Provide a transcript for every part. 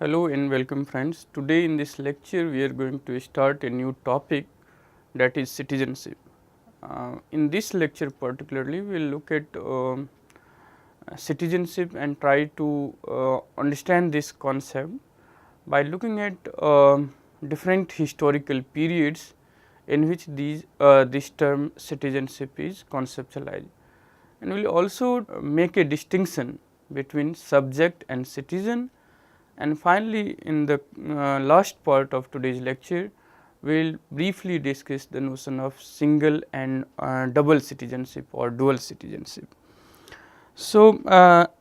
Hello and welcome friends. Today in this lecture we are going to start a new topic, that is citizenship. In this lecture particularly we will look at citizenship and try to understand this concept by looking at different historical periods in which this term citizenship is conceptualized, and we will also make a distinction between subject and citizen. And finally, in the last part of today's lecture, we will briefly discuss the notion of single and double citizenship or dual citizenship. So,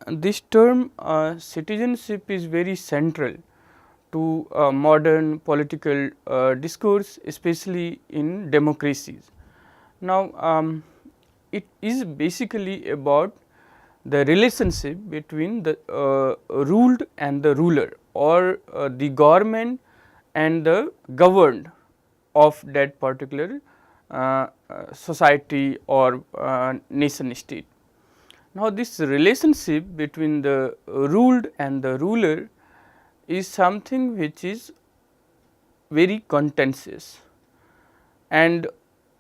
this term citizenship is very central to modern political discourse, especially in democracies. Now, it is basically about the relationship between the ruled and the ruler, or the government and the governed of that particular society or nation state. Now, this relationship between the ruled and the ruler is something which is very contentious, and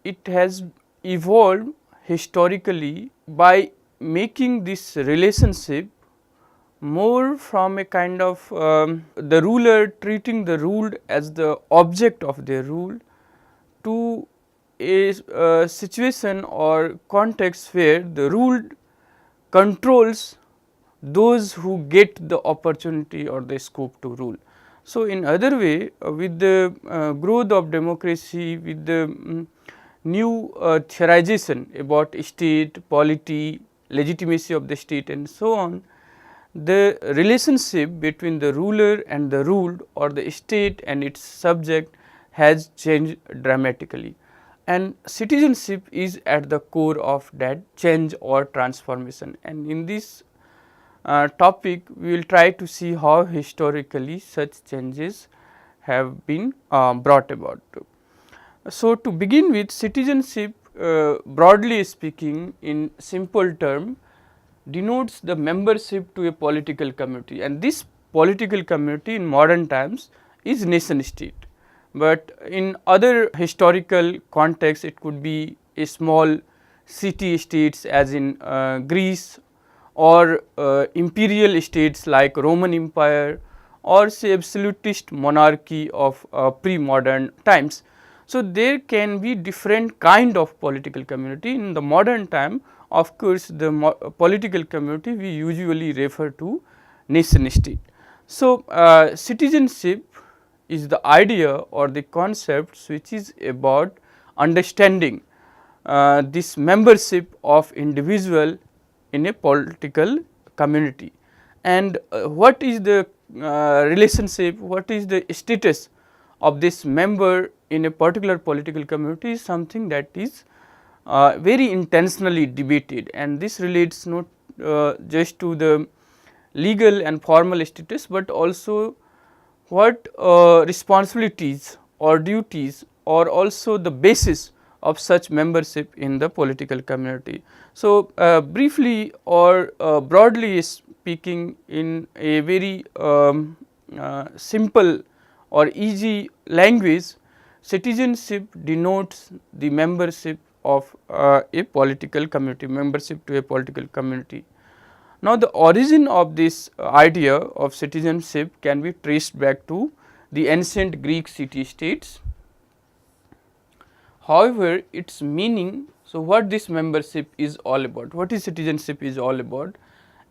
it has evolved historically by making this relationship more from a kind of the ruler treating the ruled as the object of their rule, to a situation or context where the ruled controls those who get the opportunity or the scope to rule. So, in other way, with the growth of democracy, with the new theorization about state, polity, legitimacy of the state and so on, the relationship between the ruler and the ruled, or the state and its subject, has changed dramatically, and citizenship is at the core of that change or transformation. And in this topic we will try to see how historically such changes have been brought about. So, to begin with, citizenship broadly speaking in simple term denotes the membership to a political community, and this political community in modern times is nation state, but in other historical context it could be a small city states as in Greece, or imperial states like Roman Empire, or say absolutist monarchy of pre-modern times. So, there can be different kind of political community. In the modern time, of course, the political community we usually refer to nation state. So, citizenship is the idea or the concept which is about understanding this membership of individual in a political community, and what is the relationship, what is the status of this member in a particular political community is something that is very intentionally debated, and this relates not just to the legal and formal status, but also what responsibilities or duties, or also the basis of such membership in the political community. So, briefly or broadly speaking, in a very simple or easy language, citizenship denotes the membership of a political community, membership to a political community. Now, the origin of this idea of citizenship can be traced back to the ancient Greek city states. However, its meaning, so what this membership is all about, what is citizenship is all about,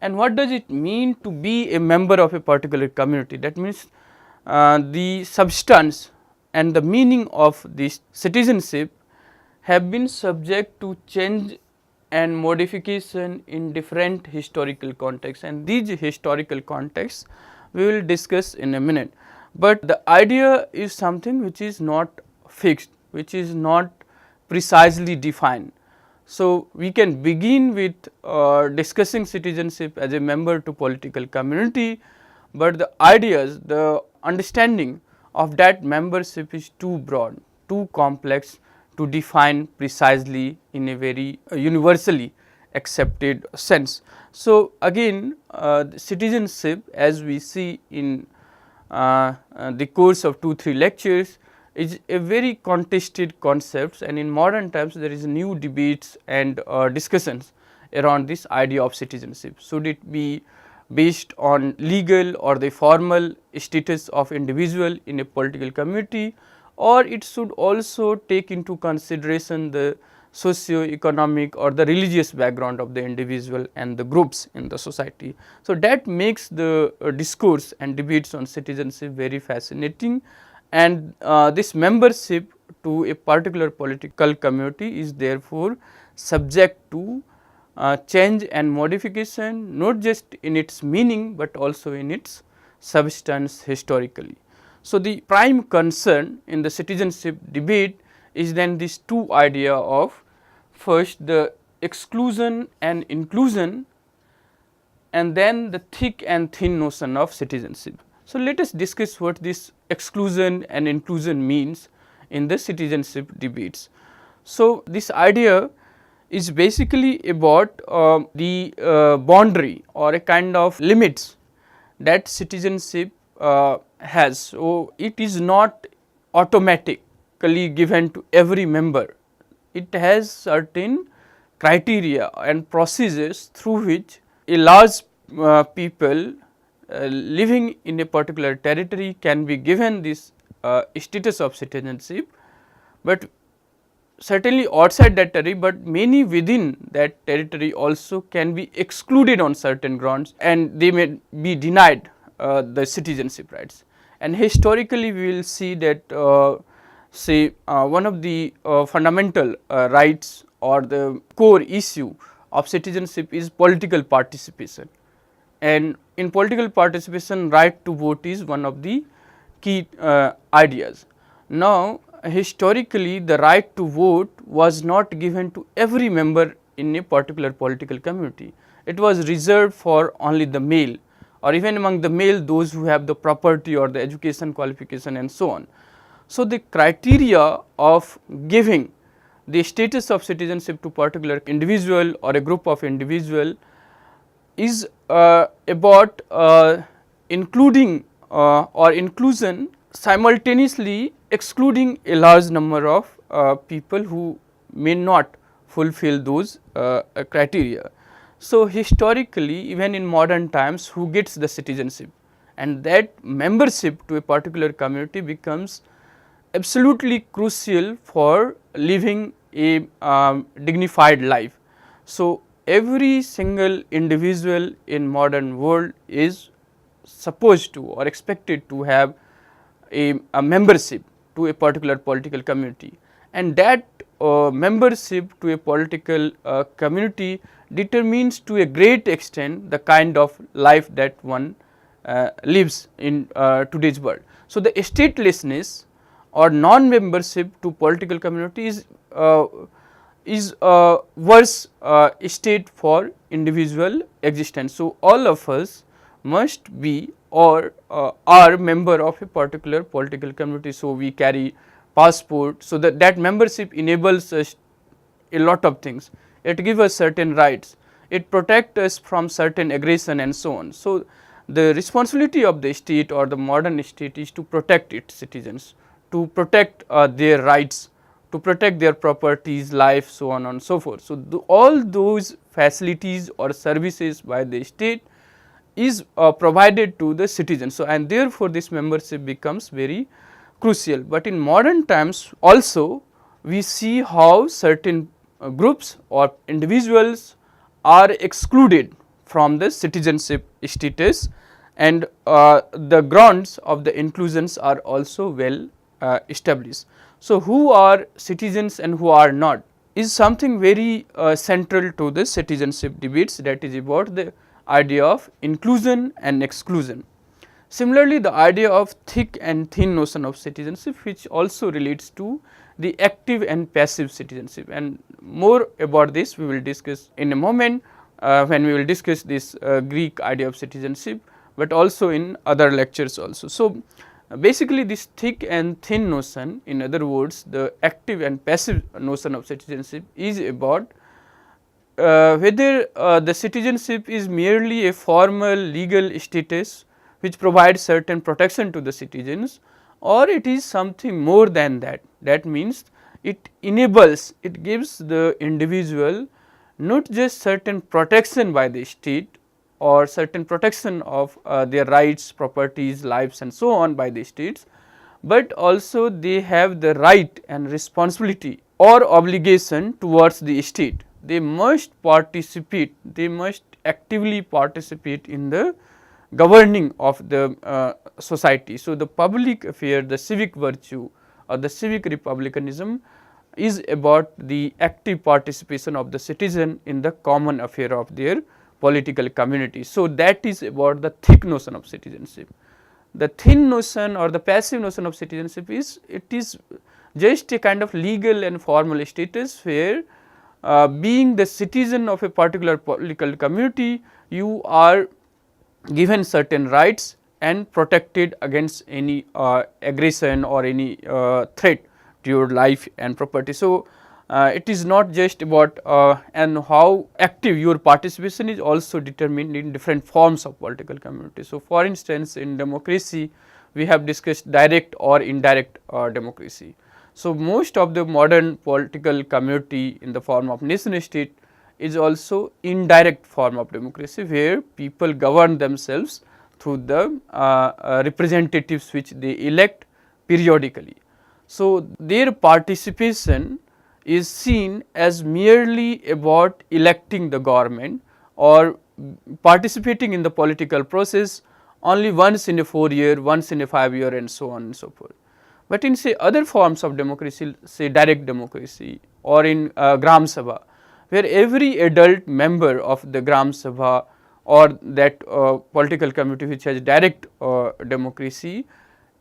and what does it mean to be a member of a particular community. That means, the substance and the meaning of this citizenship have been subject to change and modification in different historical contexts, and these historical contexts we will discuss in a minute. But the idea is something which is not fixed, which is not precisely defined. So, we can begin with discussing citizenship as a member to political community, but the ideas, the understanding of that membership is too broad, too complex to define precisely in a very universally accepted sense. So, again citizenship, as we see in the course of 2-3 lectures, is a very contested concept, and in modern times there is new debates and discussions around this idea of citizenship. Should it be based on legal or the formal status of individual in a political community, or it should also take into consideration the socio-economic or the religious background of the individual and the groups in the society. So, that makes the discourse and debates on citizenship very fascinating, and this membership to a particular political community is therefore subject to change and modification, not just in its meaning, but also in its substance historically. So, the prime concern in the citizenship debate is then this two idea of first the exclusion and inclusion, and then the thick and thin notion of citizenship. So, let us discuss what this exclusion and inclusion means in the citizenship debates. So, this idea is basically about the boundary or a kind of limits that citizenship has. So, it is not automatically given to every member. It has certain criteria and procedures through which a large people living in a particular territory can be given this status of citizenship, but certainly outside that territory, but many within that territory also can be excluded on certain grounds, and they may be denied the citizenship rights. And historically we will see that say one of the fundamental rights or the core issue of citizenship is political participation, and in political participation right to vote is one of the key ideas. Now, historically the right to vote was not given to every member in a particular political community. It was reserved for only the male, or even among the male those who have the property or the education qualification and so on. So, the criteria of giving the status of citizenship to particular individual or a group of individual is about including or inclusion, simultaneously excluding a large number of people who may not fulfill those criteria. So, historically even in modern times, who gets the citizenship, and that membership to a particular community becomes absolutely crucial for living a dignified life. So, every single individual in modern world is supposed to or expected to have a membership to a particular political community, and that membership to a political community determines to a great extent the kind of life that one lives in today's world. So, the statelessness or non-membership to political community is a worse state for individual existence. So, all of us must be or are member of a particular political community. So, we carry passport. So, that membership enables us a lot of things. It gives us certain rights, it protects us from certain aggression and so on. So, the responsibility of the state or the modern state is to protect its citizens, to protect their rights, to protect their properties, life, so on and so forth. So, all those facilities or services by the state is provided to the citizens. So, and therefore, this membership becomes very crucial. But in modern times also we see how certain groups or individuals are excluded from the citizenship status, and the grounds of the inclusions are also well established. So, who are citizens and who are not is something very central to the citizenship debates, that is about the idea of inclusion and exclusion. Similarly, the idea of thick and thin notion of citizenship, which also relates to the active and passive citizenship, and more about this we will discuss in a moment when we will discuss this Greek idea of citizenship, but also in other lectures also. So, basically this thick and thin notion, in other words the active and passive notion of citizenship, is about whether the citizenship is merely a formal legal status which provides certain protection to the citizens, or it is something more than that. That means it enables, it gives the individual not just certain protection by the state or certain protection of their rights, properties, lives and so on by the states, but also they have the right and responsibility or obligation towards the state. They must participate, they must actively participate in the governing of the society. So, the public affair, the civic virtue or the civic republicanism is about the active participation of the citizen in the common affair of their political community. So, that is about the thick notion of citizenship. The thin notion or the passive notion of citizenship is, it is just a kind of legal and formal status where being the citizen of a particular political community, you are given certain rights and protected against any aggression or any threat to your life and property. So, it is not just about and how active your participation is also determined in different forms of political community. So, for instance, in democracy we have discussed direct or indirect democracy. So, most of the modern political community in the form of nation state is also indirect form of democracy, where people govern themselves through the representatives which they elect periodically. So, their participation is seen as merely about electing the government or participating in the political process only once in a 4-year, once in a 5-year and so on and so forth. But in say other forms of democracy, say direct democracy or in Gram Sabha, where every adult member of the Gram Sabha or that political community which has direct democracy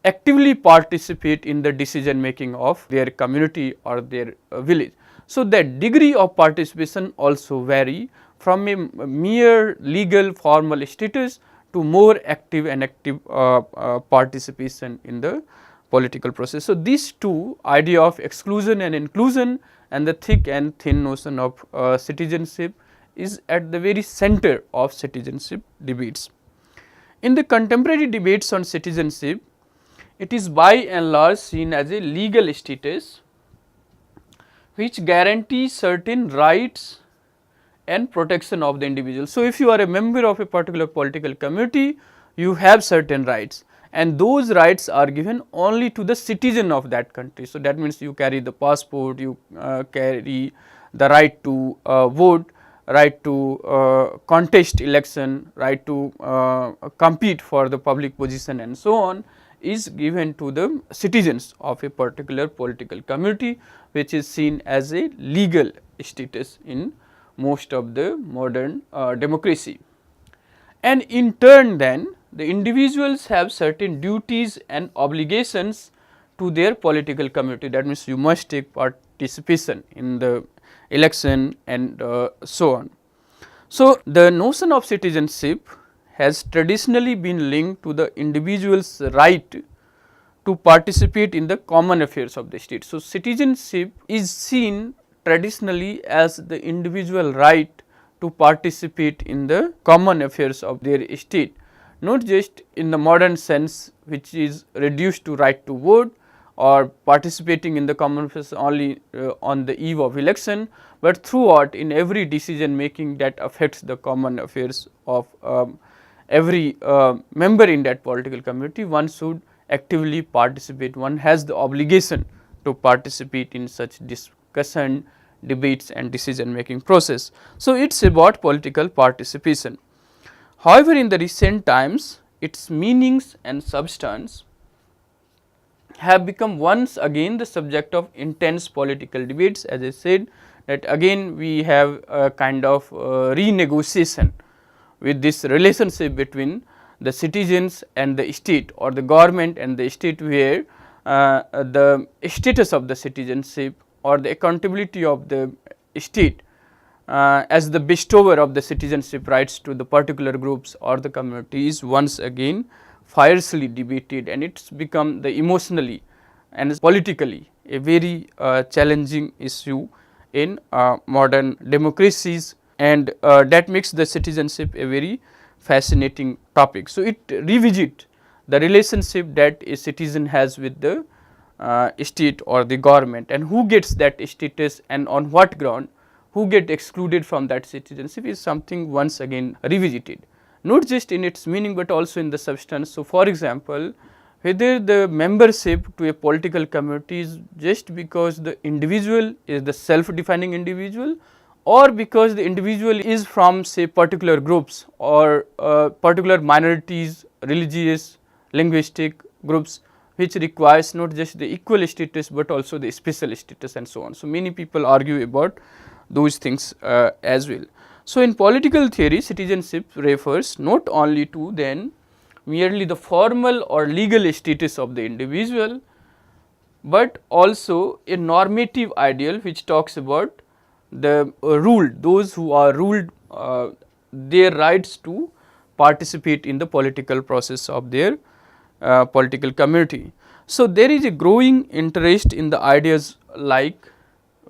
actively participate in the decision making of their community or their village. So, that degree of participation also vary from a mere legal formal status to more active and active participation in the political process. So, these two, idea of exclusion and inclusion and the thick and thin notion of citizenship is at the very center of citizenship debates. In the contemporary debates on citizenship, it is by and large seen as a legal status which guarantees certain rights and protection of the individual. So, if you are a member of a particular political community, you have certain rights, and those rights are given only to the citizen of that country. So, that means you carry the passport, you carry the right to vote, right to contest election, right to compete for the public position and so on, is given to the citizens of a particular political community, which is seen as a legal status in most of the modern democracy. And in turn then, the individuals have certain duties and obligations to their political community. That means you must take participation in the election and so on. So, the notion of citizenship has traditionally been linked to the individual's right to participate in the common affairs of the state. So, citizenship is seen traditionally as the individual right to participate in the common affairs of their state, not just in the modern sense which is reduced to right to vote or participating in the common affairs only on the eve of election, but throughout in every decision making that affects the common affairs of every member in that political community. One should actively participate, one has the obligation to participate in such discussion, debates and decision making process. So, it is about political participation. However, in the recent times, its meanings and substance have become once again the subject of intense political debates. As I said, that again we have a kind of renegotiation with this relationship between the citizens and the state, or the government and the state, where the status of the citizenship or the accountability of the state as the bestower of the citizenship rights to the particular groups or the community is once again fiercely debated, and it has become the emotionally and politically a very challenging issue in modern democracies, and that makes the citizenship a very fascinating topic. So, it revisits the relationship that a citizen has with the state or the government, and who gets that status and on what ground, who get excluded from that citizenship is something once again revisited, not just in its meaning, but also in the substance. So, for example, whether the membership to a political community is just because the individual is the self-defining individual, or because the individual is from say particular groups or particular minorities, religious, linguistic groups, which requires not just the equal status, but also the special status and so on. So, many people argue about those things as well. So, in political theory, citizenship refers not only to then merely the formal or legal status of the individual, but also a normative ideal which talks about the ruled, those who are ruled, their rights to participate in the political process of their political community. So, there is a growing interest in the ideas like,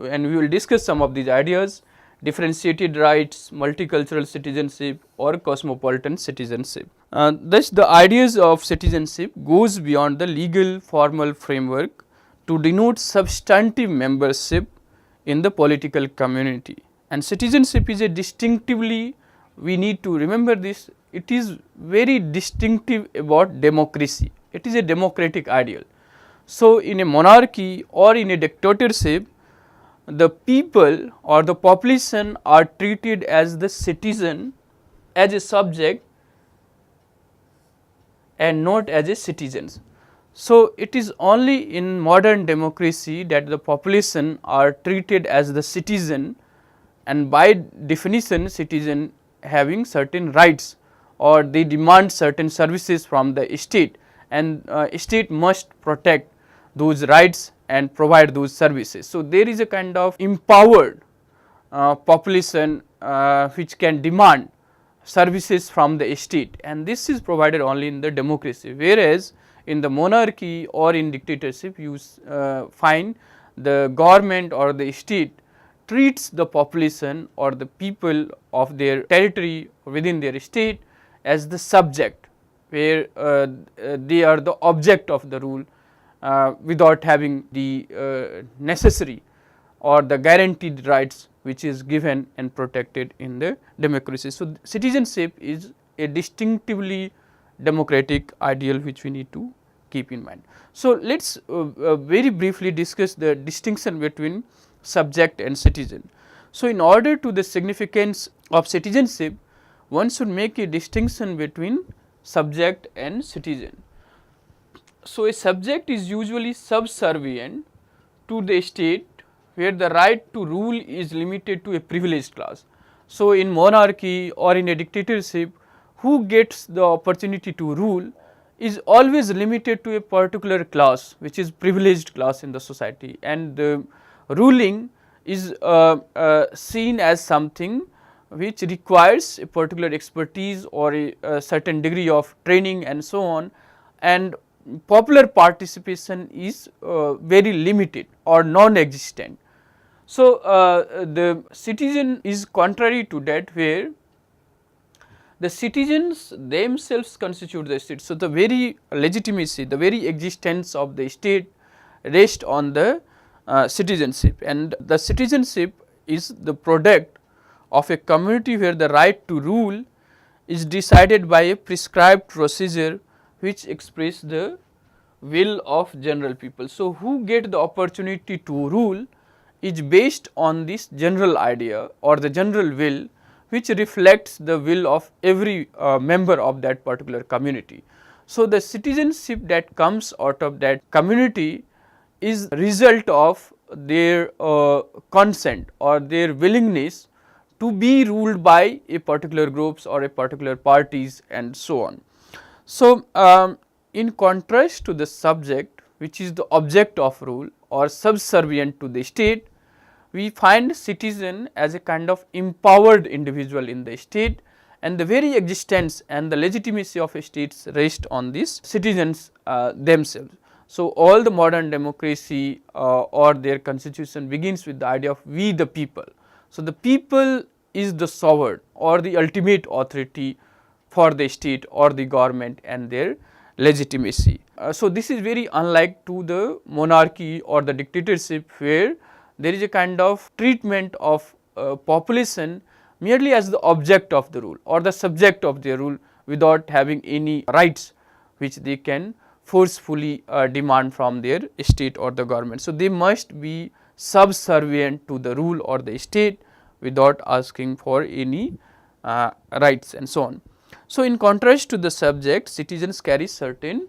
and we will discuss some of these ideas, differentiated rights, multicultural citizenship or cosmopolitan citizenship. Thus, the ideas of citizenship goes beyond the legal formal framework to denote substantive membership in the political community, and citizenship is a distinctively, we need to remember this, it is very distinctive about democracy, it is a democratic ideal. So, in a monarchy or in a dictatorship, the people or the population are treated as the citizen, as a subject and not as a citizens. So, it is only in modern democracy that the population are treated as the citizen, and by definition citizen having certain rights or they demand certain services from the state, and state must protect those rights and provide those services. So, there is a kind of empowered population which can demand services from the state, and this is provided only in the democracy, whereas in the monarchy or in dictatorship you find the government or the state treats the population or the people of their territory within their state as the subject, where they are the object of the rule without having the necessary or the guaranteed rights which is given and protected in the democracy. So, citizenship is a distinctively democratic ideal which we need to keep in mind. So, let us very briefly discuss the distinction between subject and citizen. So, in order to the significance of citizenship, one should make a distinction between subject and citizen. So, a subject is usually subservient to the state, where the right to rule is limited to a privileged class. So, in monarchy or in a dictatorship, who gets the opportunity to rule is always limited to a particular class, which is privileged class in the society, and the ruling is seen as something which requires a particular expertise or a certain degree of training and so on, and popular participation is very limited or non-existent. So, the citizen is contrary to that, where the citizens themselves constitute the state. So, the very legitimacy, the very existence of the state rests on the citizenship, and the citizenship is the product of a community where the right to rule is decided by a prescribed procedure which express the will of general people. So, who get the opportunity to rule is based on this general idea or the general will, which reflects the will of every member of that particular community. So, the citizenship that comes out of that community is result of their consent or their willingness to be ruled by a particular groups or a particular parties and so on. So, in contrast to the subject, which is the object of rule or subservient to the state, we find citizen as a kind of empowered individual in the state, and the very existence and the legitimacy of states rest on these citizens themselves. So, all the modern democracy or their constitution begins with the idea of we the people. So, the people is the sovereign or the ultimate authority for the state or the government and their legitimacy. So, this is very unlike to the monarchy or the dictatorship, where there is a kind of treatment of population merely as the object of the rule or the subject of their rule, without having any rights which they can forcefully demand from their state or the government. So, they must be subservient to the rule or the state without asking for any rights and so on. So, in contrast to the subject, citizens carry certain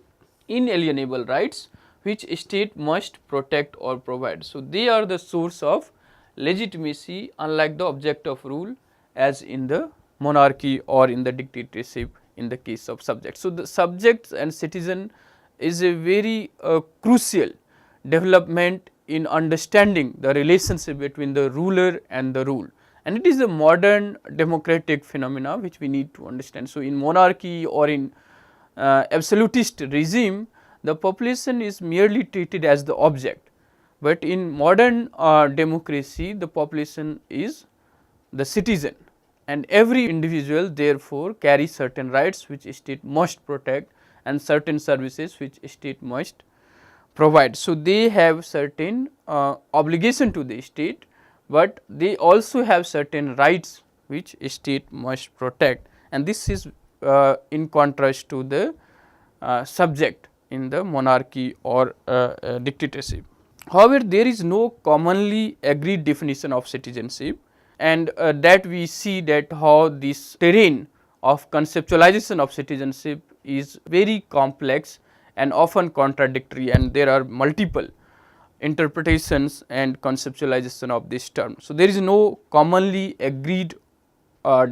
inalienable rights which state must protect or provide. So, they are the source of legitimacy, unlike the object of rule as in the monarchy or in the dictatorship in the case of subjects. So, the subjects and citizen is a very crucial development in understanding the relationship between the ruler and the ruled, and it is a modern democratic phenomena which we need to understand. So, in monarchy or in absolutist regime, the population is merely treated as the object, but in modern democracy the population is the citizen, and every individual therefore carries certain rights which state must protect and certain services which state must provide. So, they have certain obligation to the state, but they also have certain rights which state must protect, and this is in contrast to the subject in the monarchy or dictatorship. However, there is no commonly agreed definition of citizenship, and that we see that how this terrain of conceptualization of citizenship is very complex and often contradictory, and there are multiple interpretations and conceptualization of this term. So, there is no commonly agreed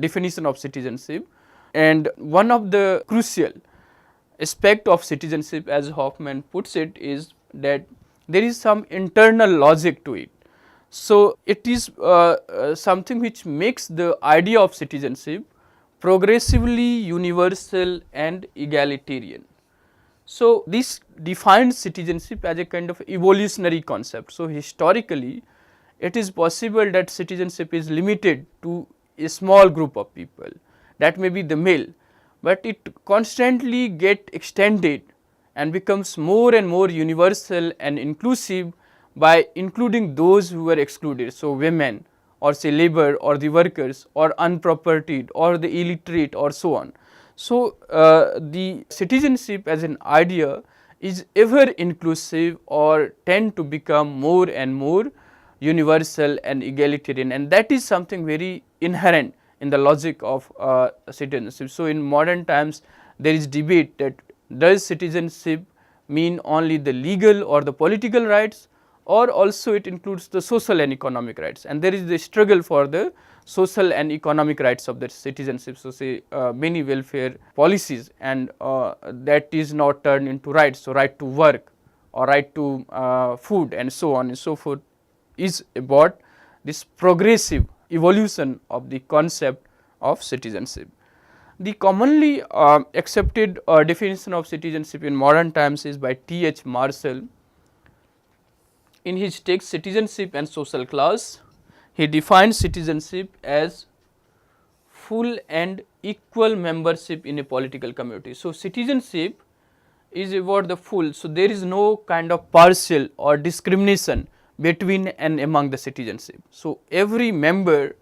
definition of citizenship, and one of the crucial aspect of citizenship, as Hoffman puts it, is that there is some internal logic to it. So, it is something which makes the idea of citizenship progressively universal and egalitarian. So, this defines citizenship as a kind of evolutionary concept. So, historically it is possible that citizenship is limited to a small group of people, that may be the male, but it constantly get extended and becomes more and more universal and inclusive by including those who were excluded. So, women or say labor or the workers or unpropertied or the illiterate or so on. So, the citizenship as an idea is ever inclusive or tend to become more and more universal and egalitarian, and that is something very inherent in the logic of citizenship. So, in modern times there is debate that does citizenship mean only the legal or the political rights, or also it includes the social and economic rights, and there is the struggle for the social and economic rights of the citizenship. So, say many welfare policies, and that is now turned into rights. So, right to work or right to food and so on and so forth is about this progressive evolution of the concept of citizenship. The commonly accepted definition of citizenship in modern times is by T.H.Marshall. In his text Citizenship and Social Class, he defines citizenship as full and equal membership in a political community. So, citizenship is about the full. So, there is no kind of partial or discrimination between and among the citizenship. So, every member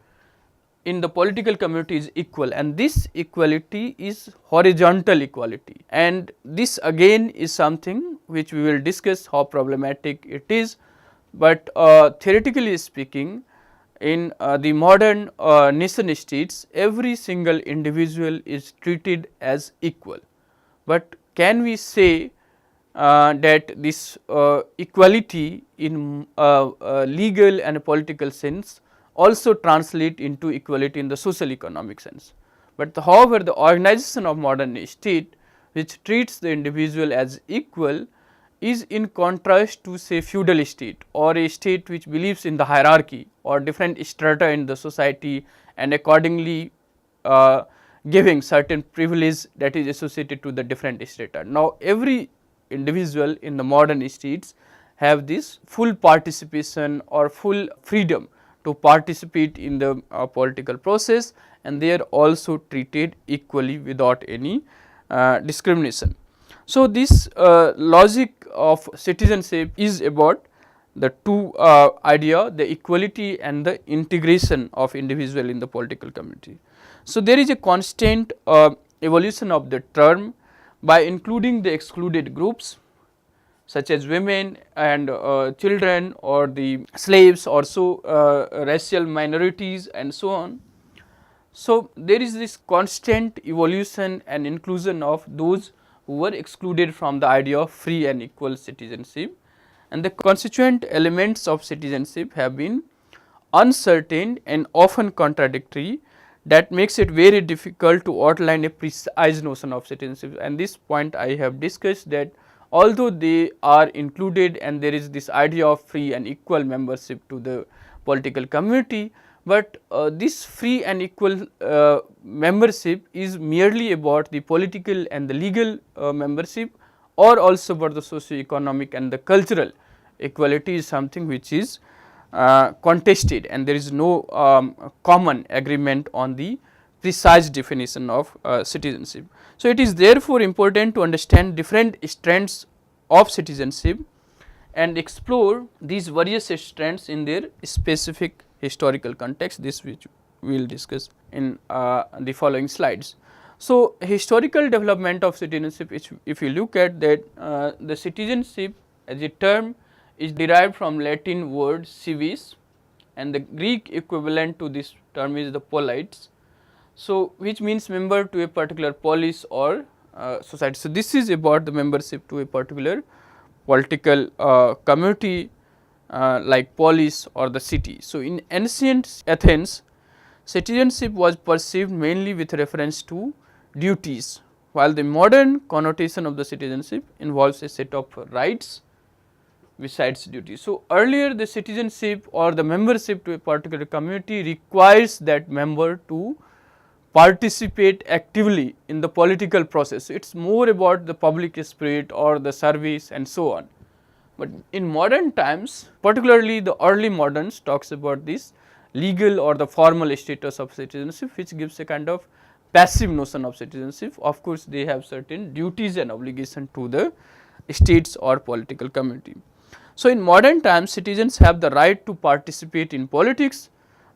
in the political community is equal, and this equality is horizontal equality, and this again is something which we will discuss how problematic it is, but theoretically speaking, in the modern nation states every single individual is treated as equal, but can we say that this equality in legal and political sense also translate into equality in the social economic sense? But however, the organization of modern state which treats the individual as equal is in contrast to say feudal state or a state which believes in the hierarchy or different strata in the society, and accordingly giving certain privilege that is associated to the different strata. Now, every individual in the modern states have this full participation or full freedom to participate in the political process, and they are also treated equally without any discrimination. So, this logic of citizenship is about the two idea, the equality and the integration of individual in the political community. So, there is a constant evolution of the term by including the excluded groups such as women and children or the slaves, also racial minorities and so on. So, there is this constant evolution and inclusion of those who were excluded from the idea of free and equal citizenship, and the constituent elements of citizenship have been uncertain and often contradictory, that makes it very difficult to outline a precise notion of citizenship. And this point I have discussed, that although they are included and there is this idea of free and equal membership to the political community, but this free and equal membership is merely about the political and the legal membership, or also about the socio-economic and the cultural equality is something which is contested, and there is no common agreement on the precise definition of citizenship. So, it is therefore important to understand different strands of citizenship and explore these various strands in their specific historical context, this which we will discuss in the following slides. So, historical development of citizenship, if you look at that, the citizenship as a term is derived from Latin word civis, and the Greek equivalent to this term is the polites. So, which means member to a particular polis or society. So, this is about the membership to a particular political community like polis or the city. So, in ancient Athens, citizenship was perceived mainly with reference to duties, while the modern connotation of the citizenship involves a set of rights besides duty. So, earlier the citizenship or the membership to a particular community requires that member to participate actively in the political process. It is more about the public spirit or the service and so on. But in modern times, particularly the early moderns talks about this legal or the formal status of citizenship, which gives a kind of passive notion of citizenship. Of course, they have certain duties and obligation to the states or political community. So, in modern times, citizens have the right to participate in politics,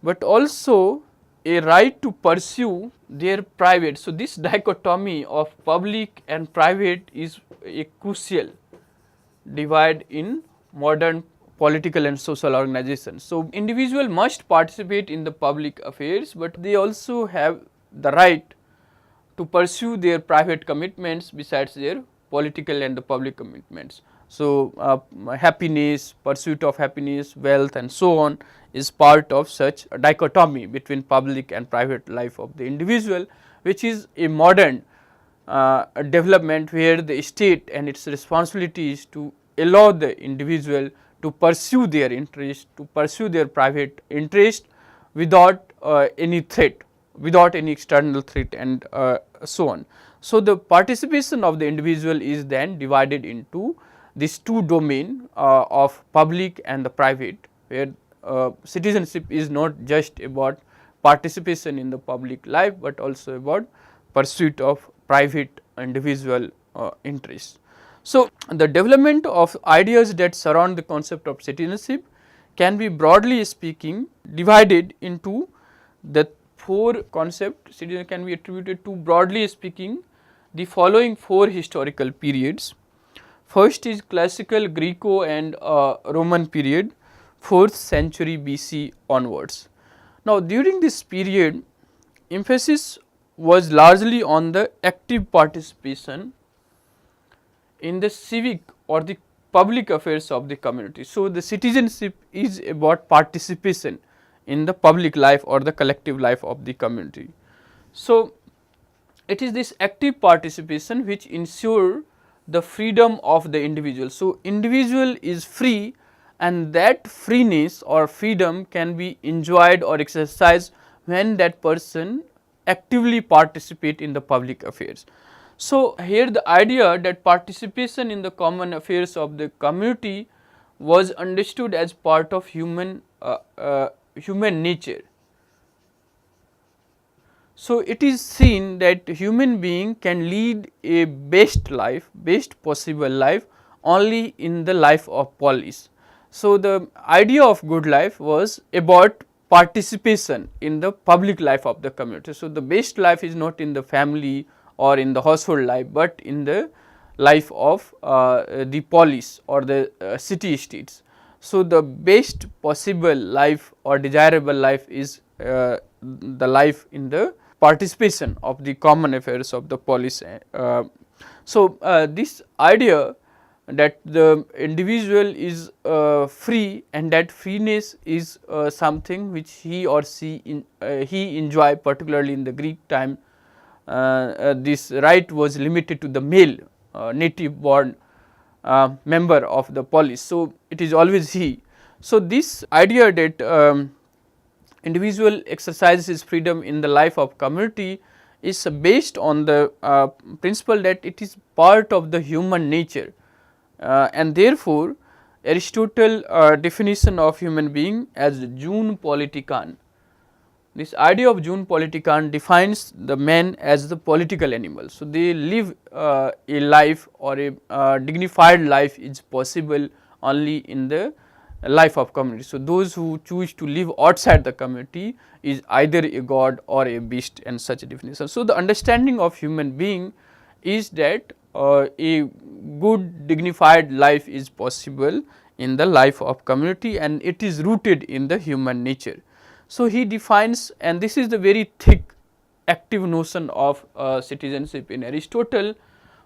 but also a right to pursue their private. So, this dichotomy of public and private is a crucial divide in modern political and social organizations. So, individual must participate in the public affairs, but they also have the right to pursue their private commitments besides their political and the public commitments. So, happiness, pursuit of happiness, wealth and so on is part of such a dichotomy between public and private life of the individual, which is a modern development where the state and its responsibility is to allow the individual to pursue their interest, to pursue their private interest without any threat, without any external threat and so on. So, the participation of the individual is then divided into these two domain of public and the private, where citizenship is not just about participation in the public life, but also about pursuit of private individual interests. So, the development of ideas that surround the concept of citizenship can be broadly speaking divided into the four concepts. Citizenship can be attributed to, broadly speaking, the following four historical periods. First is classical Greco and Roman period, 4th century BC onwards. Now, during this period, emphasis was largely on the active participation in the civic or the public affairs of the community. So, the citizenship is about participation in the public life or the collective life of the community. So, it is this active participation which ensure the freedom of the individual. So, individual is free, and that freeness or freedom can be enjoyed or exercised when that person actively participate in the public affairs. So, here the idea that participation in the common affairs of the community was understood as part of human human nature. So, it is seen that human being can lead a best life, best possible life only in the life of polis. So, the idea of good life was about participation in the public life of the community. So, the best life is not in the family or in the household life, but in the life of the polis or the city states. So, the best possible life or desirable life is the life in the participation of the common affairs of the polis. This idea that the individual is free and that freeness is something which he or she he enjoy, particularly in the Greek time. This right was limited to the male native born member of the polis. So, it is always he. So, this idea that individual exercises his freedom in the life of community is based on the principle that it is part of the human nature, and therefore, Aristotle definition of human being as Zoon Politikon. This idea of Zoon Politikon defines the man as the political animal. So, they live a life or a dignified life is possible only in the life of community. So, those who choose to live outside the community is either a god or a beast, and such a definition. So, the understanding of human being is that a good dignified life is possible in the life of community, and it is rooted in the human nature. So, he defines, and this is the very thick active notion of citizenship in Aristotle,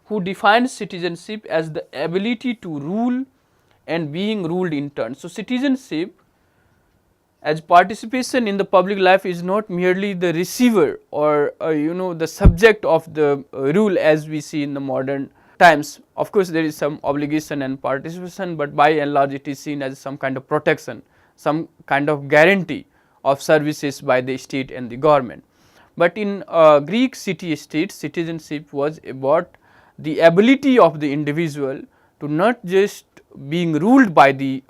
who defines citizenship as the ability to rule and being ruled in turn. So, citizenship as participation in the public life is not merely the receiver or the subject of the rule as we see in the modern times. Of course, there is some obligation and participation, but by and large it is seen as some kind of protection, some kind of guarantee of services by the state and the government. But in Greek city states, citizenship was about the ability of the individual to not just being ruled by the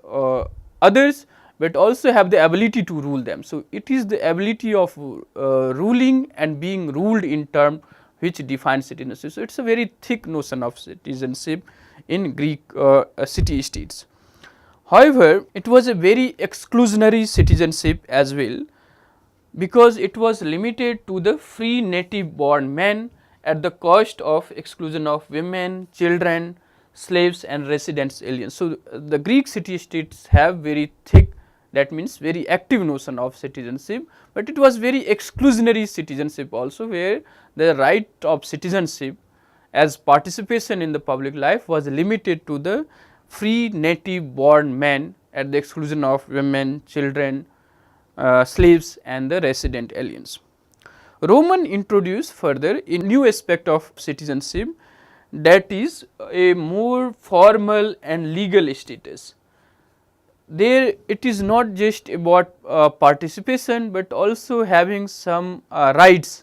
others, but also have the ability to rule them. So, it is the ability of ruling and being ruled in turn which defines citizenship. So, it is a very thick notion of citizenship in Greek city states. However, it was a very exclusionary citizenship as well, because it was limited to the free native born men at the cost of exclusion of women, children, slaves and residents aliens. So, the Greek city states have very thick, that means very active notion of citizenship, but it was very exclusionary citizenship also, where the right of citizenship as participation in the public life was limited to the free native born men at the exclusion of women, children, slaves and the resident aliens. Roman introduced further a new aspect of citizenship, that is a more formal and legal status. There it is not just about participation, but also having some rights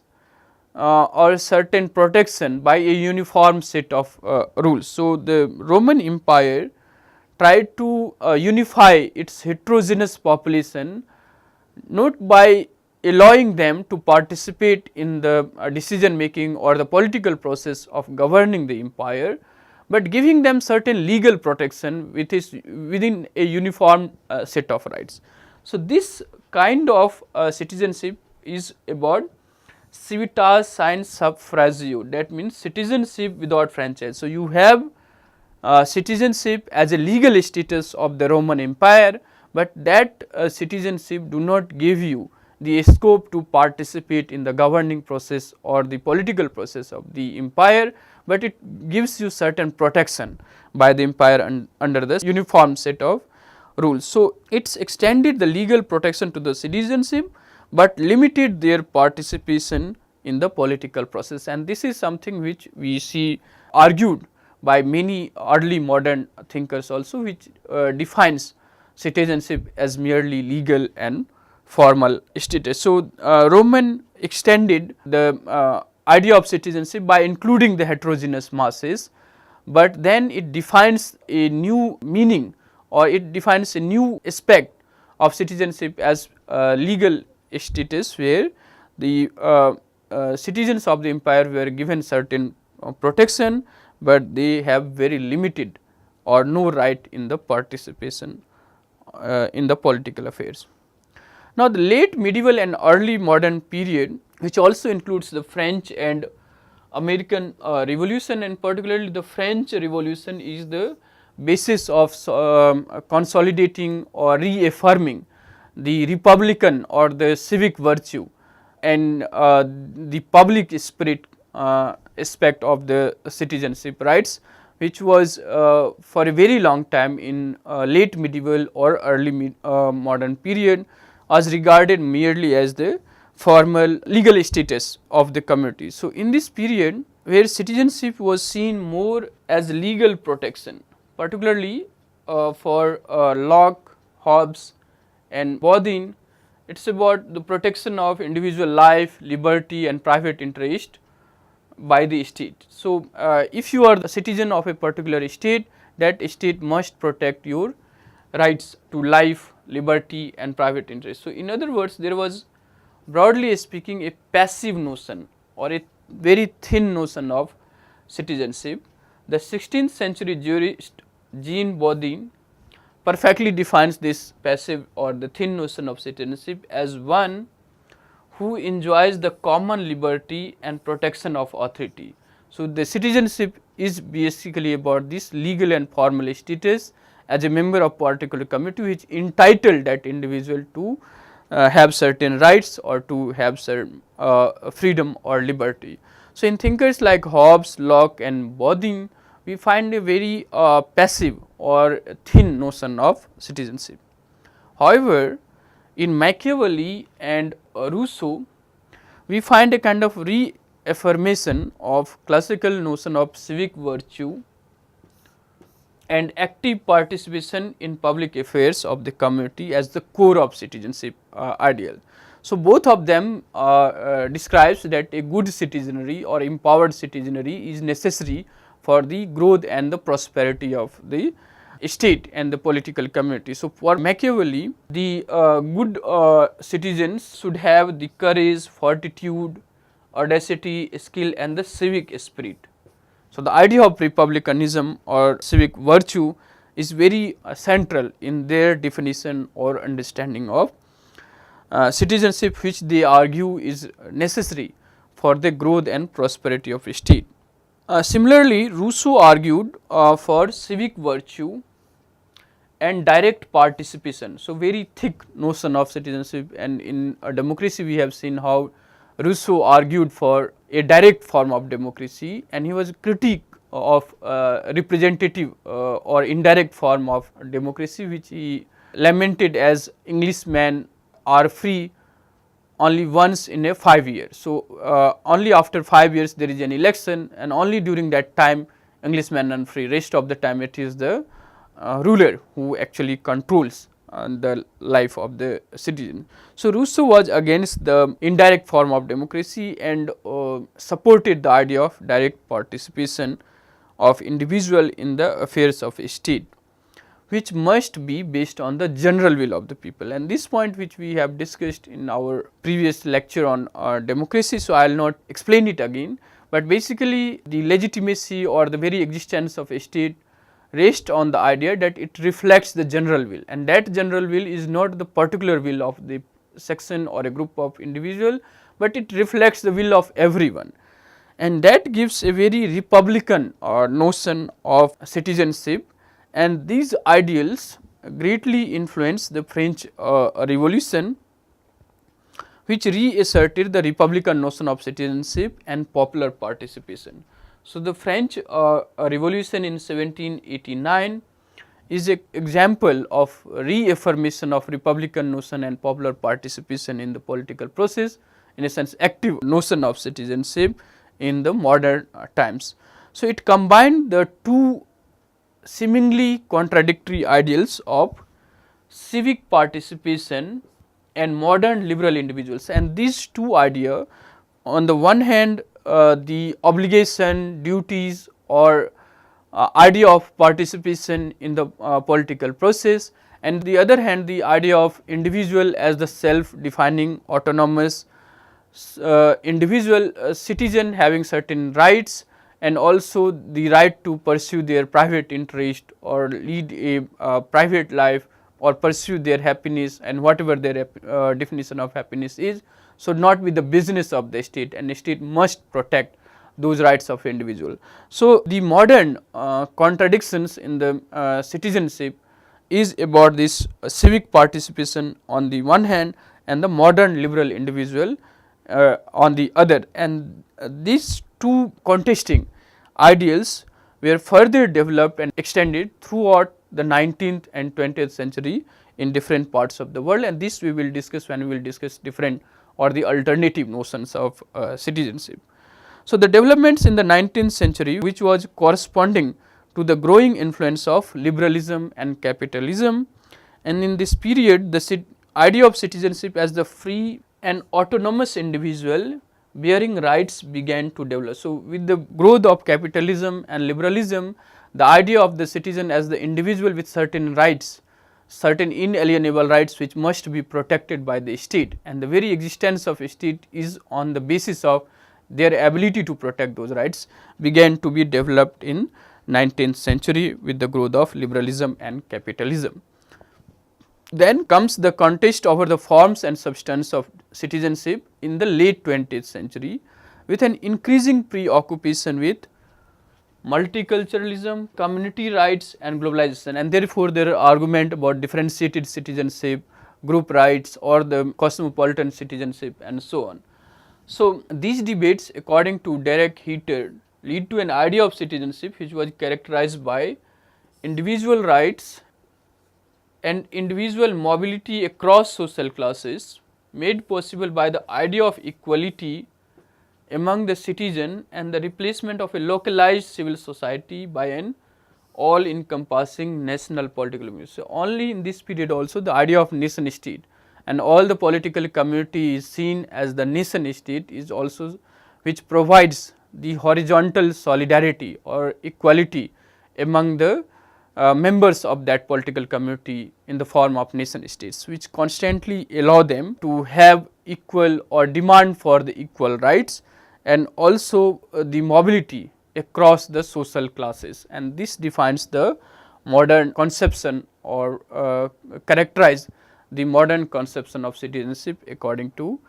or certain protection by a uniform set of rules. So, the Roman Empire tried to unify its heterogeneous population, not by allowing them to participate in the decision making or the political process of governing the empire, but giving them certain legal protection within a uniform set of rights. So, this kind of citizenship is about Civitas sine suffragio, that means citizenship without franchise. So, you have citizenship as a legal status of the Roman Empire, but that citizenship do not give you the scope to participate in the governing process or the political process of the empire, but it gives you certain protection by the empire under the uniform set of rules. So, it extended the legal protection to the citizenship, but limited their participation in the political process, and this is something which we see argued by many early modern thinkers also, which defines citizenship as merely legal and formal status. So, Roman extended the idea of citizenship by including the heterogeneous masses, but then it defines a new meaning or it defines a new aspect of citizenship as legal status where the citizens of the empire were given certain protection, but they have very limited or no right in the participation in the political affairs. Now, the late medieval and early modern period, which also includes the French and American revolution, and particularly the French revolution is the basis of consolidating or reaffirming the republican or the civic virtue and the public spirit aspect of the citizenship rights, which was for a very long time in late medieval or early modern period was regarded merely as the formal legal status of the community. So, in this period where citizenship was seen more as legal protection, particularly for Locke, Hobbes and Bodin, it is about the protection of individual life, liberty and private interest by the state. So, if you are the citizen of a particular state, that state must protect your rights to life, liberty and private interest. So, in other words, there was broadly speaking a passive notion or a very thin notion of citizenship. The 16th century jurist Jean Bodin perfectly defines this passive or the thin notion of citizenship as one who enjoys the common liberty and protection of authority. So, the citizenship is basically about this legal and formal status as a member of particular community which entitled that individual to have certain rights or to have certain freedom or liberty. So, in thinkers like Hobbes, Locke and Bodin, we find a very passive or thin notion of citizenship. However, in Machiavelli and Rousseau, we find a kind of reaffirmation of classical notion of civic virtue and active participation in public affairs of the community as the core of citizenship ideal. So, both of them describes that a good citizenry or empowered citizenry is necessary for the growth and the prosperity of the state and the political community. So, for Machiavelli, the good citizens should have the courage, fortitude, audacity, skill and the civic spirit. So, the idea of republicanism or civic virtue is very central in their definition or understanding of citizenship, which they argue is necessary for the growth and prosperity of a state. Similarly, Rousseau argued for civic virtue and direct participation. So, very thick notion of citizenship, and in a democracy we have seen how Rousseau argued for a direct form of democracy, and he was a critique of representative or indirect form of democracy, which he lamented as Englishmen are free only once in a 5 years. So, only after 5 years there is an election, and only during that time Englishmen are free, rest of the time it is the ruler who actually controls the life of the citizen. So, Rousseau was against the indirect form of democracy and supported the idea of direct participation of individual in the affairs of a state, which must be based on the general will of the people. And this point which we have discussed in our previous lecture on democracy, so I will not explain it again, but basically the legitimacy or the very existence of a state rests on the idea that it reflects the general will, and that general will is not the particular will of the section or a group of individual, but it reflects the will of everyone, and that gives a very republican notion of citizenship. And these ideals greatly influenced the French Revolution, which reasserted the republican notion of citizenship and popular participation. So, the French Revolution in 1789 is an example of reaffirmation of republican notion and popular participation in the political process, in a sense active notion of citizenship in the modern times. So, it combined the two seemingly contradictory ideals of civic participation and modern liberal individuals, and these two ideas, on the one hand the obligation, duties or idea of participation in the political process, and the other hand the idea of individual as the self defining autonomous individual citizen having certain rights, and also the right to pursue their private interest or lead a private life or pursue their happiness and whatever their definition of happiness is, should not be the business of the state, and the state must protect those rights of individual. So, the modern contradictions in the citizenship is about this civic participation on the one hand and the modern liberal individual on the other, and these two contesting ideals were further developed and extended throughout the 19th and 20th century in different parts of the world, and this we will discuss when we will discuss different or the alternative notions of citizenship. So, the developments in the 19th century, which was corresponding to the growing influence of liberalism and capitalism, and in this period the idea of citizenship as the free and autonomous individual bearing rights began to develop. So, with the growth of capitalism and liberalism, the idea of the citizen as the individual with certain rights, certain inalienable rights which must be protected by the state, and the very existence of a state is on the basis of their ability to protect those rights, began to be developed in 19th century with the growth of liberalism and capitalism. Then comes the contest over the forms and substance of citizenship in the late 20th century, with an increasing preoccupation with multiculturalism, community rights and globalization, and therefore there are argument about differentiated citizenship, group rights or the cosmopolitan citizenship and so on. So, these debates according to Derek Heater lead to an idea of citizenship which was characterized by individual rights and individual mobility across social classes, made possible by the idea of equality among the citizen and the replacement of a localized civil society by an all encompassing national political community. So, only in this period also the idea of nation state and all the political community is seen as the nation state is also, which provides the horizontal solidarity or equality among the members of that political community in the form of nation states, which constantly allow them to have equal or demand for the equal rights and also the mobility across the social classes, and this defines the modern conception or characterize the modern conception of citizenship according to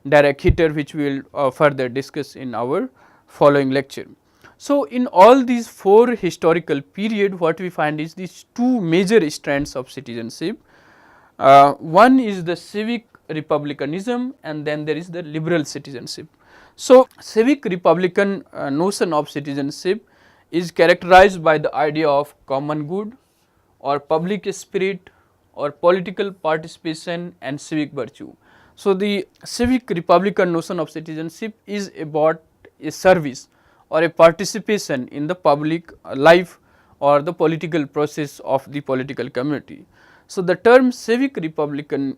Derek Heater, which we will further discuss in our following lecture. So, in all these four historical period, what we find is these two major strands of citizenship. One is the civic republicanism and then there is the liberal citizenship. So, civic republican notion of citizenship is characterized by the idea of common good or public spirit or political participation and civic virtue. So, the civic republican notion of citizenship is about a service or a participation in the public life or the political process of the political community. So, the term civic republican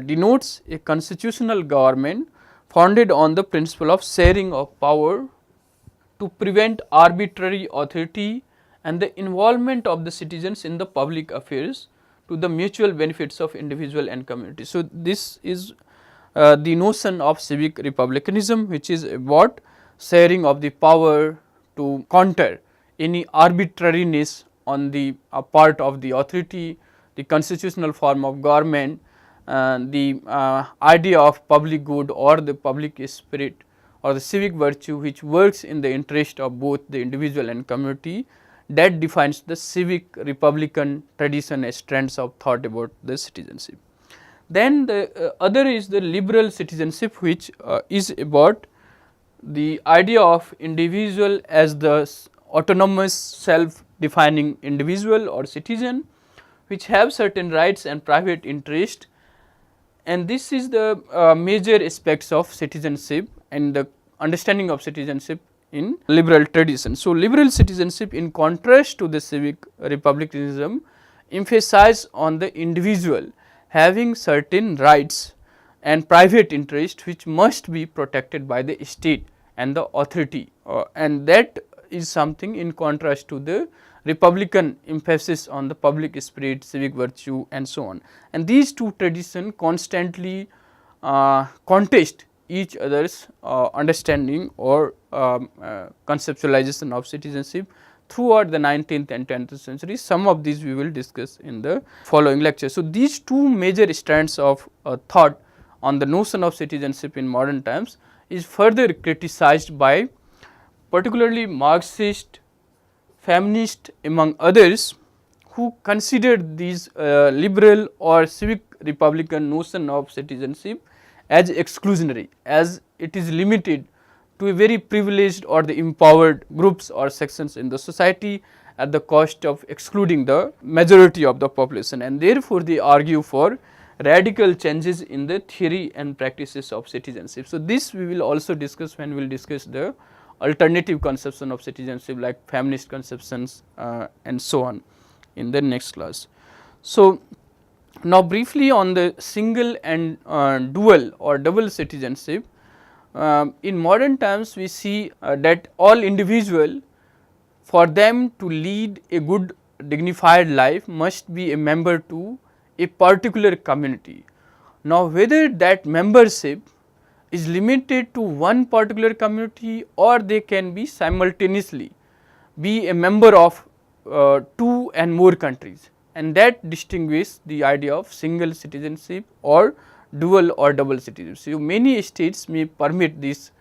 denotes a constitutional government founded on the principle of sharing of power to prevent arbitrary authority and the involvement of the citizens in the public affairs to the mutual benefits of individual and community. So, this is the notion of civic republicanism, which is about sharing of the power to counter any arbitrariness on the part of the authority, the constitutional form of government, the idea of public good or the public spirit or the civic virtue which works in the interest of both the individual and community, that defines the civic republican tradition as strands of thought about the citizenship. Then the other is the liberal citizenship, which is about the idea of individual as the autonomous self defining individual or citizen which have certain rights and private interest, and this is the major aspects of citizenship and the understanding of citizenship in liberal tradition. So, liberal citizenship in contrast to the civic republicanism emphasize on the individual having certain rights and private interest which must be protected by the state and the authority, and that is something in contrast to the republican emphasis on the public spirit, civic virtue and so on. And these two traditions constantly contest each other's understanding or conceptualization of citizenship throughout the 19th and 20th century. Some of these we will discuss in the following lecture. So, these two major strands of thought on the notion of citizenship in modern times is further criticized by particularly Marxist, feminist among others, who considered these liberal or civic republican notion of citizenship as exclusionary, as it is limited to a very privileged or the empowered groups or sections in the society at the cost of excluding the majority of the population, and therefore, they argue for radical changes in the theory and practices of citizenship. So, this we will also discuss when we will discuss the alternative conception of citizenship like feminist conceptions and so on in the next class. So, now briefly on the single and dual or double citizenship. In modern times we see that all individual, for them to lead a good dignified life, must be a member to a particular community. Now, whether that membership is limited to one particular community or they can be simultaneously be a member of two and more countries, and that distinguishes the idea of single citizenship or dual or double citizenship. So, many states may permit this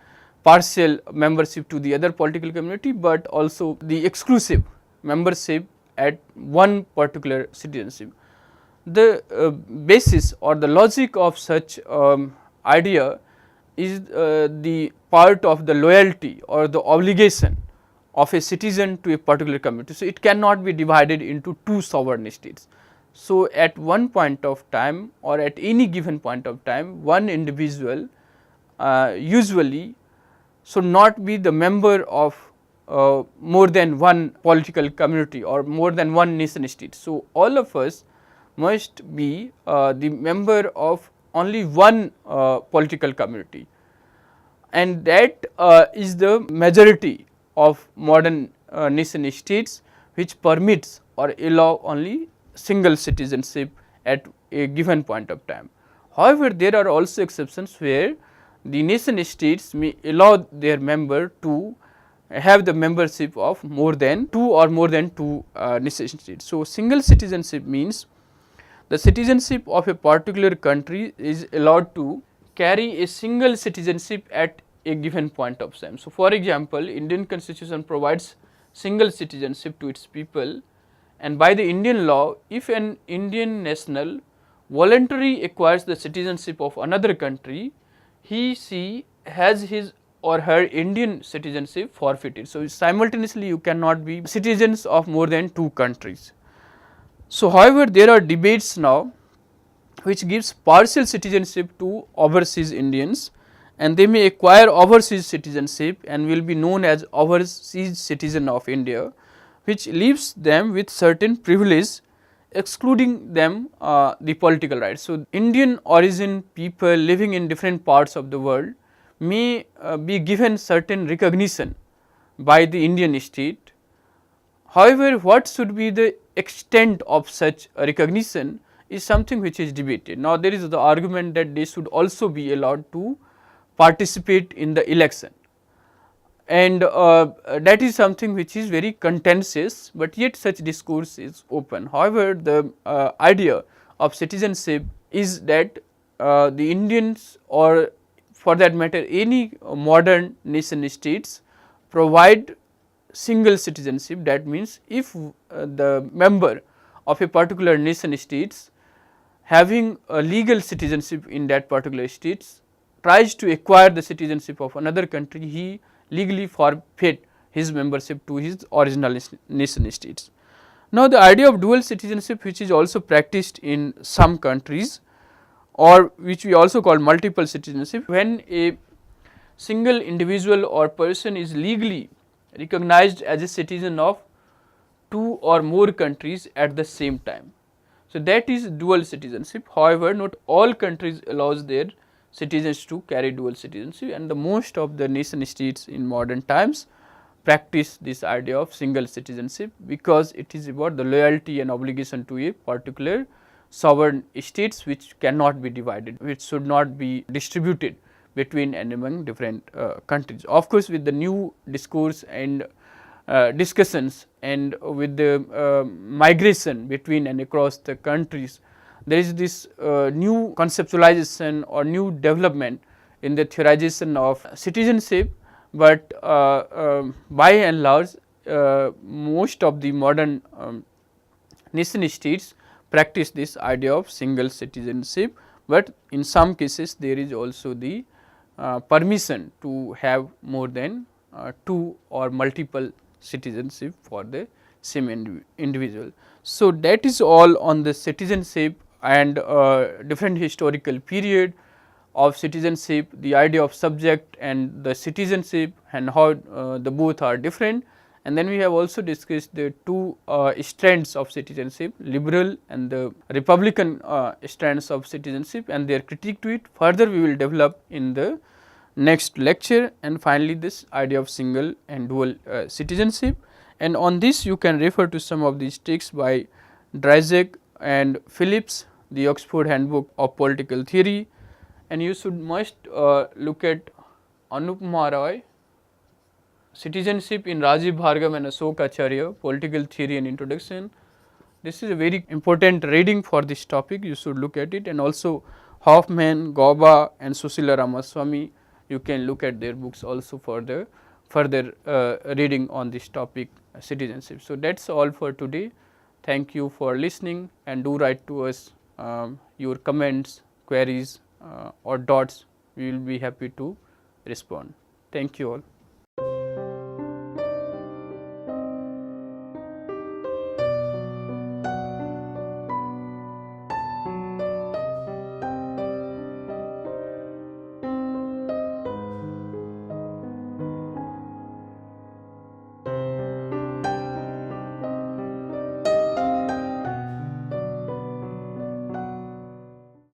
partial membership to the other political community, but also the exclusive membership at one particular citizenship. The basis or the logic of such idea is the part of the loyalty or the obligation of a citizen to a particular community. So, it cannot be divided into two sovereign states. So, at one point of time or at any given point of time, one individual usually should not be the member of more than one political community or more than one nation state. So, all of us must be the member of only one political community, and that is the majority of modern nation states, which permits or allow only single citizenship at a given point of time. However, there are also exceptions where the nation states may allow their member to have the membership of more than two nation states. So, single citizenship means the citizenship of a particular country is allowed to carry a single citizenship at a given point of time. So, for example, Indian constitution provides single citizenship to its people, and by the Indian law, if an Indian national voluntarily acquires the citizenship of another country, she has his or her Indian citizenship forfeited. So, simultaneously you cannot be citizens of more than two countries. So, however, there are debates now which gives partial citizenship to overseas Indians, and they may acquire overseas citizenship and will be known as overseas citizen of India, which leaves them with certain privilege, excluding them the political rights. So, Indian origin people living in different parts of the world may be given certain recognition by the Indian state. However, what should be the extent of such recognition is something which is debated. Now, there is the argument that they should also be allowed to participate in the election, and that is something which is very contentious, but yet such discourse is open. However, the idea of citizenship is that the Indians, or for that matter any modern nation states, provide single citizenship. That means, if the member of a particular nation states having a legal citizenship in that particular states tries to acquire the citizenship of another country, he legally forfeit his membership to his original nation states. Now, the idea of dual citizenship, which is also practiced in some countries, or which we also call multiple citizenship, when a single individual or person is legally recognized as a citizen of two or more countries at the same time. So, that is dual citizenship. However, not all countries allows their citizens to carry dual citizenship, and the most of the nation states in modern times practice this idea of single citizenship, because it is about the loyalty and obligation to a particular sovereign states which cannot be divided, which should not be distributed between and among different countries. Of course, with the new discourse and discussions and with the migration between and across the countries, there is this new conceptualization or new development in the theorization of citizenship, but by and large most of the modern nation states practice this idea of single citizenship, but in some cases there is also the permission to have more than two or multiple citizenship for the same individual. So, that is all on the citizenship and different historical period of citizenship, the idea of subject and the citizenship and how the both are different. And then we have also discussed the two strands of citizenship, liberal and the republican strands of citizenship and their critique to it. Further we will develop in the next lecture, and finally this idea of single and dual citizenship. And on this you can refer to some of these texts by Dryzek and Phillips, the Oxford Handbook of Political Theory, and you should must look at Anupama Roy, Citizenship in Rajiv Bhargava and Ashok Acharya, Political Theory and Introduction. This is a very important reading for this topic, you should look at it, and also Hoffman, Gauba and Susila Ramaswamy, you can look at their books also for the further reading on this topic, citizenship. So, that is all for today. Thank you for listening, and do write to us your comments, queries or doubts. We will be happy to respond. Thank you all.